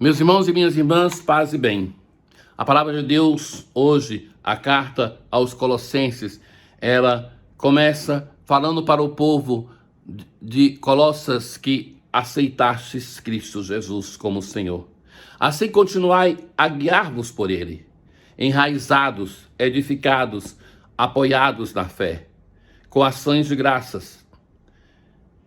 Meus irmãos e minhas irmãs, paz e bem. A palavra de Deus hoje, a carta aos Colossenses, ela começa falando para o povo de Colossas que aceitastes Cristo Jesus como Senhor. Assim continuai a guiar-vos por Ele, enraizados, edificados, apoiados na fé, com ações de graças.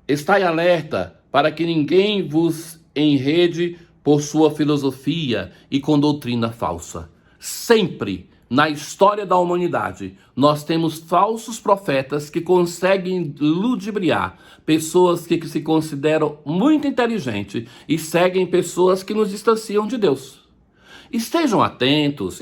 Estai alerta para que ninguém vos enrede por sua filosofia e com doutrina falsa. Sempre na história da humanidade, nós temos falsos profetas que conseguem ludibriar pessoas que se consideram muito inteligentes e seguem pessoas que nos distanciam de Deus. Estejam atentos.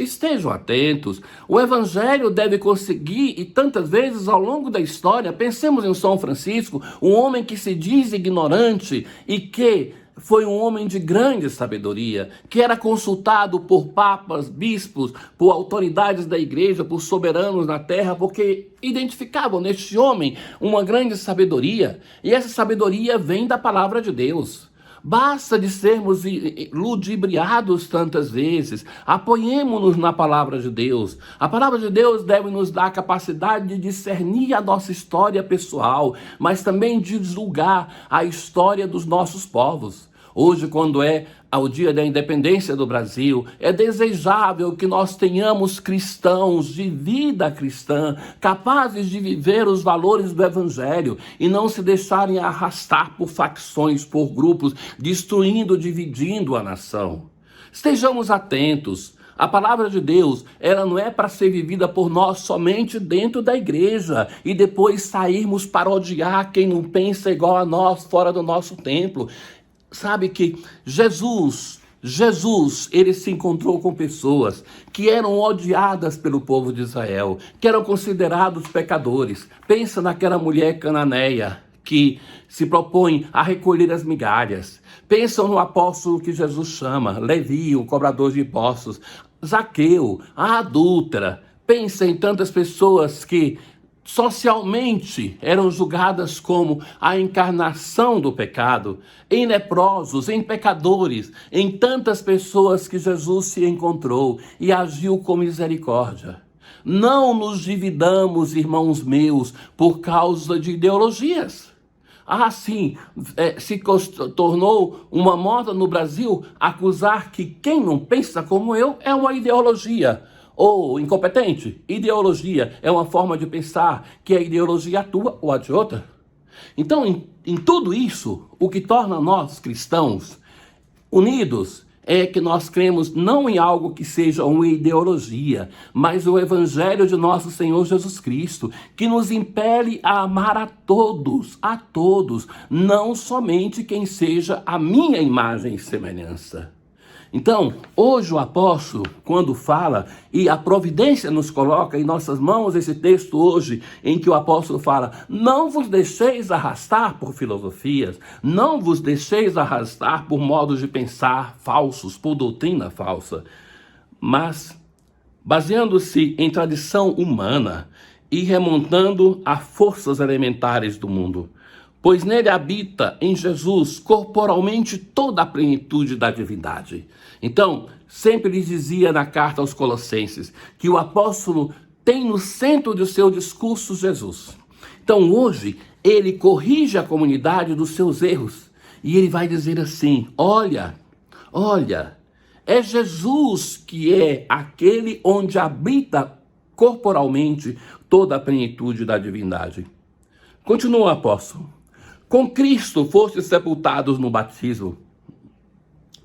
O evangelho deve conseguir, e tantas vezes ao longo da história, pensemos em São Francisco, um homem que se diz ignorante e que foi um homem de grande sabedoria, que era consultado por papas, bispos, por autoridades da igreja, por soberanos na terra, porque identificavam neste homem uma grande sabedoria, e essa sabedoria vem da palavra de Deus. Basta de sermos ludibriados tantas vezes, apoiemo-nos na palavra de Deus. A palavra de Deus deve nos dar a capacidade de discernir a nossa história pessoal, mas também de julgar a história dos nossos povos. Hoje, quando é ao dia da independência do Brasil, é desejável que nós tenhamos cristãos de vida cristã, capazes de viver os valores do Evangelho e não se deixarem arrastar por facções, por grupos, destruindo, dividindo a nação. Estejamos atentos. A palavra de Deus, ela não é para ser vivida por nós somente dentro da igreja e depois sairmos para odiar quem não pensa igual a nós fora do nosso templo. Sabe que Jesus, ele se encontrou com pessoas que eram odiadas pelo povo de Israel, que eram considerados pecadores. Pensa naquela mulher cananeia que se propõe a recolher as migalhas. Pensa no apóstolo que Jesus chama, Levi, o cobrador de impostos, Zaqueu, a adúltera. Pensa em tantas pessoas que socialmente eram julgadas como a encarnação do pecado, em leprosos, em pecadores, em tantas pessoas que Jesus se encontrou e agiu com misericórdia. Não nos dividamos, irmãos meus, por causa de ideologias. Sim, se tornou uma moda no Brasil acusar que quem não pensa como eu é uma ideologia. Ou incompetente. Ideologia é uma forma de pensar que a ideologia atua ou a de outra. Então, em tudo isso, o que torna nós cristãos unidos é que nós cremos não em algo que seja uma ideologia, mas o Evangelho de nosso Senhor Jesus Cristo, que nos impele a amar a todos, não somente quem seja a minha imagem e semelhança. Então, hoje o apóstolo, quando fala, e a providência nos coloca em nossas mãos esse texto hoje, em que o apóstolo fala, não vos deixeis arrastar por filosofias, não vos deixeis arrastar por modos de pensar falsos, por doutrina falsa, mas baseando-se em tradição humana e remontando a forças elementares do mundo. Pois nele habita, em Jesus, corporalmente toda a plenitude da divindade. Então, sempre lhes dizia na carta aos Colossenses que o apóstolo tem no centro do seu discurso Jesus. Então, hoje, ele corrige a comunidade dos seus erros. E ele vai dizer assim, olha, é Jesus que é aquele onde habita corporalmente toda a plenitude da divindade. Continua o apóstolo. Com Cristo fostes sepultados no batismo,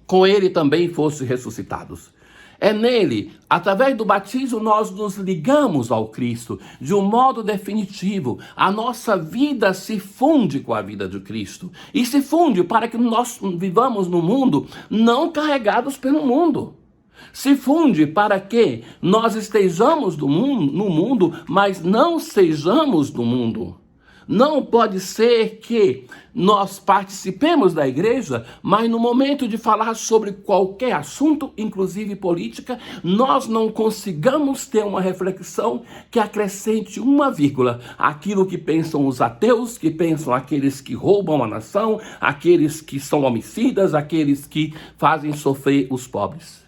com ele também fostes ressuscitados. É nele, através do batismo, nós nos ligamos ao Cristo de um modo definitivo. A nossa vida se funde com a vida de Cristo. E se funde para que nós vivamos no mundo não carregados pelo mundo. Se funde para que nós estejamos no mundo, mas não sejamos do mundo. Não pode ser que nós participemos da igreja, mas no momento de falar sobre qualquer assunto, inclusive política, nós não consigamos ter uma reflexão que acrescente uma vírgula aquilo que pensam os ateus, que pensam aqueles que roubam a nação, aqueles que são homicidas, aqueles que fazem sofrer os pobres.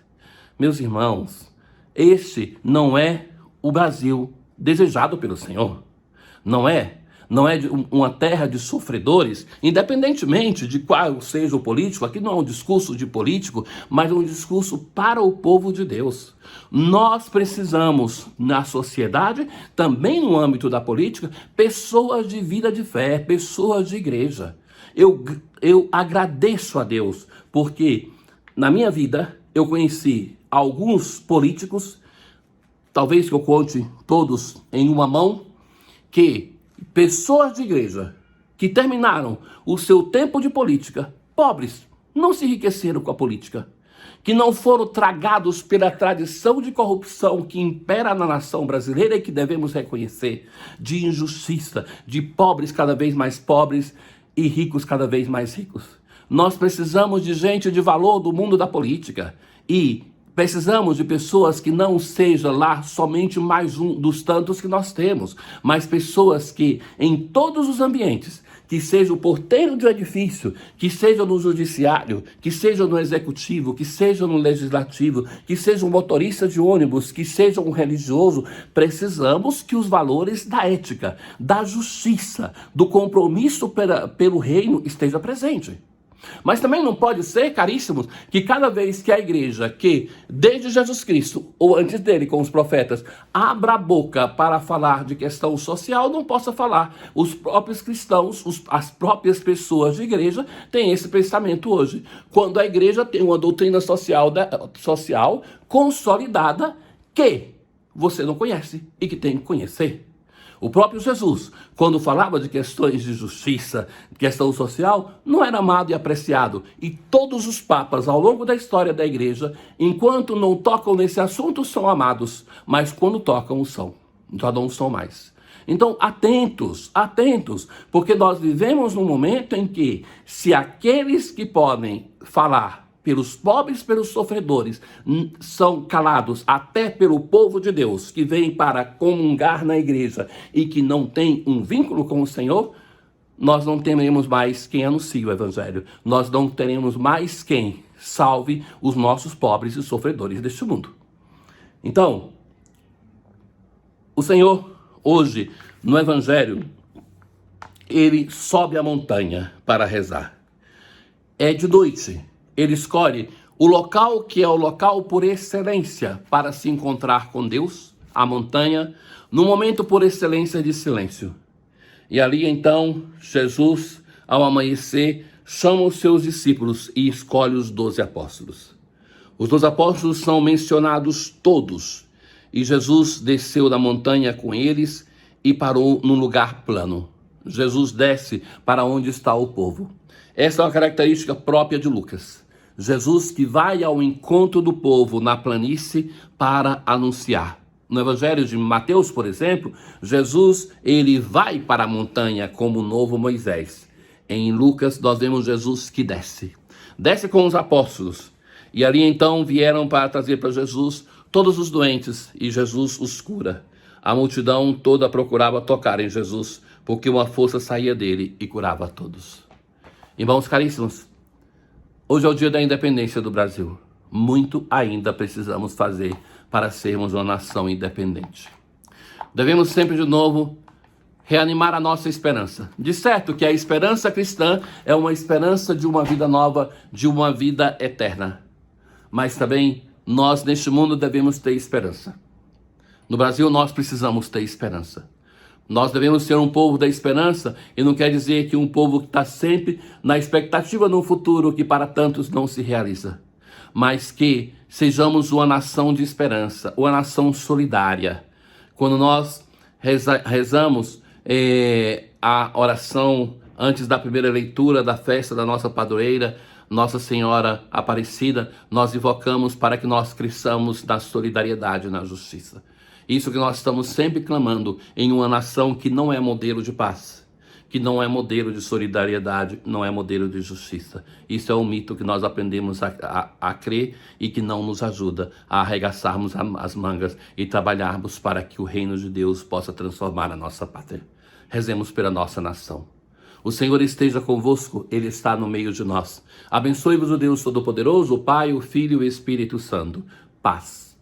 Meus irmãos, este não é o Brasil desejado pelo Senhor. Não é uma terra de sofredores, independentemente de qual seja o político. Aqui não é um discurso de político, mas um discurso para o povo de Deus. Nós precisamos, na sociedade, também no âmbito da política, pessoas de vida de fé, pessoas de igreja. Eu agradeço a Deus, porque na minha vida eu conheci alguns políticos, talvez que eu conte todos em uma mão, que pessoas de igreja que terminaram o seu tempo de política, pobres, não se enriqueceram com a política, que não foram tragados pela tradição de corrupção que impera na nação brasileira e que devemos reconhecer, de injustiça, de pobres cada vez mais pobres e ricos cada vez mais ricos. Nós precisamos de gente de valor do mundo da política e precisamos de pessoas que não seja lá somente mais um dos tantos que nós temos, mas pessoas que em todos os ambientes, que seja o porteiro de um edifício, que seja no judiciário, que seja no executivo, que seja no legislativo, que seja um motorista de ônibus, que seja um religioso, precisamos que os valores da ética, da justiça, do compromisso pelo reino esteja presente. Mas também não pode ser, caríssimos, que cada vez que a igreja, que desde Jesus Cristo, ou antes dele com os profetas, abra a boca para falar de questão social, não possa falar. Os próprios cristãos, as próprias pessoas de igreja têm esse pensamento hoje. Quando a igreja tem uma doutrina social consolidada que você não conhece e que tem que conhecer. O próprio Jesus, quando falava de questões de justiça, questão social, não era amado e apreciado. E todos os papas, ao longo da história da igreja, enquanto não tocam nesse assunto, são amados. Mas quando tocam, já não são mais. Então, atentos, porque nós vivemos num momento em que, se aqueles que podem falar pelos pobres, pelos sofredores, são calados até pelo povo de Deus, que vem para comungar na igreja e que não tem um vínculo com o Senhor, nós não teremos mais quem anuncie o evangelho. Nós não teremos mais quem salve os nossos pobres e sofredores deste mundo. Então, o Senhor, hoje, no evangelho, ele sobe a montanha para rezar. É de noite. Ele escolhe o local que é o local por excelência para se encontrar com Deus, a montanha, no momento por excelência de silêncio. E ali então, Jesus, ao amanhecer, chama os seus discípulos e escolhe os 12 apóstolos. Os 12 apóstolos são mencionados todos, e Jesus desceu da montanha com eles e parou num lugar plano. Jesus desce para onde está o povo. Essa é uma característica própria de Lucas. Jesus que vai ao encontro do povo na planície para anunciar. No Evangelho de Mateus, por exemplo, Jesus ele vai para a montanha como o novo Moisés. Em Lucas nós vemos Jesus que desce com os apóstolos. E ali então vieram para trazer para Jesus todos os doentes e Jesus os cura. A multidão toda procurava tocar em Jesus, porque uma força saía dele e curava a todos. Irmãos caríssimos, hoje é o dia da independência do Brasil. Muito ainda precisamos fazer para sermos uma nação independente. Devemos sempre de novo reanimar a nossa esperança. De certo que a esperança cristã é uma esperança de uma vida nova, de uma vida eterna. Mas também nós neste mundo devemos ter esperança. No Brasil nós precisamos ter esperança. Nós devemos ser um povo da esperança, e não quer dizer que um povo que está sempre na expectativa de um futuro que para tantos não se realiza, mas que sejamos uma nação de esperança, uma nação solidária. Quando nós rezamos a oração antes da primeira leitura da festa da nossa padroeira, Nossa Senhora Aparecida, nós invocamos para que nós cresçamos na solidariedade e na justiça. Isso que nós estamos sempre clamando em uma nação que não é modelo de paz. que não é modelo de solidariedade, não é modelo de justiça. Isso é um mito que nós aprendemos a crer e que não nos ajuda a arregaçarmos as mangas e trabalharmos para que o reino de Deus possa transformar a nossa pátria. Rezemos pela nossa nação. O Senhor esteja convosco, Ele está no meio de nós. Abençoe-vos o Deus Todo-Poderoso, o Pai, o Filho e o Espírito Santo. Paz.